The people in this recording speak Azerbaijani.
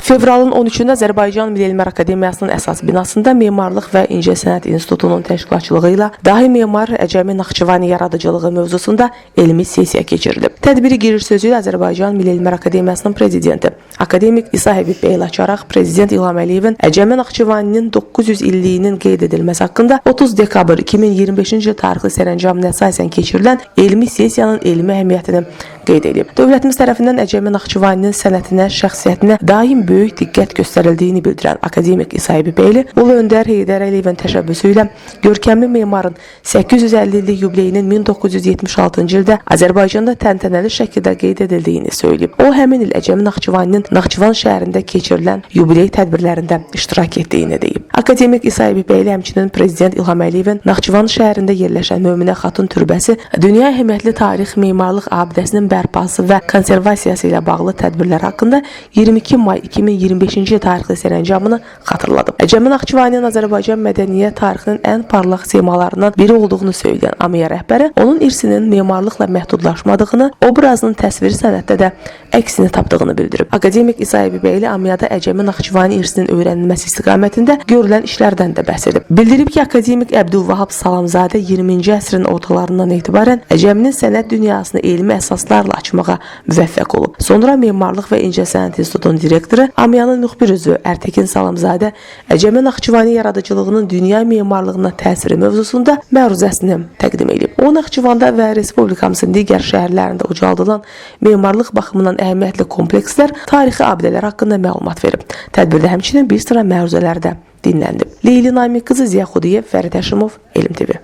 Fevralın 13-də Azərbaycan Milli Elmlər Akademiyasının əsas binasında Memarlıq və İncəsənət İnstitutunun təşkilatçılığı ilə dahi memar Əcəmi Naxçıvani yaradıcılığı mövzusunda elmi sessiya keçirilib. Tədbiri giriş sözü ilə Azərbaycan Milli Elmlər Akademiyasının prezidenti akademik İsa Həbib Bəyli açaraq Prezident İlham Əliyevin Əcəmi Naxçıvaninin 900 illiyinin qeyd edilməsi haqqında 30 dekabr 2025-ci il tarixli sərəncamına əsasən keçirilən elmi sessiyanın elmi əhəmiyyətini qeyd edib. Dövlətimiz tərəfindən Əcəmi Naxçıvaninin sənətinə, şəxsiyyətinə daim böyük diqqət göstərildiyini bildirən akademik İsa Həbib Bəyli, Ulu Öndər Heydər Əliyevin təşəbbüsü ilə görkəmli memarın 850 illik yubileyinin 1976-cı ildə Azərbaycanda təntənəli şəkildə qeyd edildiyini söyləyib. O, həmin il Əcəmi Naxçıvaninin Naxçıvan şəhərində keçirilən yubiley tədbirlərində iştirak etdiyini deyib. Akademik İsa Həbib Bəyli həmçinin Prezident İlham Əliyevin Naxçıvan şəhərində yerləşən Möminə Xatun türbəsi, dünya əhəmiyyətli tarix memarlıq abidəsinin bərpası və konservasiyası ilə bağlı tədbirlər haqqında 22 may 2025-ci il tarixli sərəncamını xatırladıb. Əcəmi Naxçıvaninin Azərbaycan mədəniyyət tarixinin ən parlaq simalarından biri olduğunu söyləyən AMIA rəhbəri, onun irsinin memarlıqla məhdudlaşmadığını, obrazının təsviri sənətdə də əksini tapdığını bildirib. Akademik İsa Həbib Bəyli AMIA-da Əcəmi Naxçıvani irsinin öyrənilməsi istiqamətində görülən işlərdən də bəhs edib. Bildirib ki, akademik Əbdülvahab Salamzadə 20-ci əsrin ortalarından etibarən Əcəminin sənət dünyasını elmi əsaslarla açmağa müvəffəq olub. Sonra Memarlıq və İncəsənət İnstitutunun direktoru, AMIA-nın müxbir üzvü Ərtəkin Salamzadə Əcəmi Naxçıvani yaradıcılığının dünya memarlığına təsiri mövzusunda məruzəsini təqdim edib. O, Naxçıvanda və Respublikamızın digər şəhərlərində ucaldılan memarlıq baxımından əhəmiyyətli komplekslər, tarixi abidələr haqqında məlumat verib. Tədbirdə həmçinin bir sıra məruzələr də dinlənilib. Leyli Namiq qızı Ziya Xudiyev, Fərid Həşimov, Elm TV.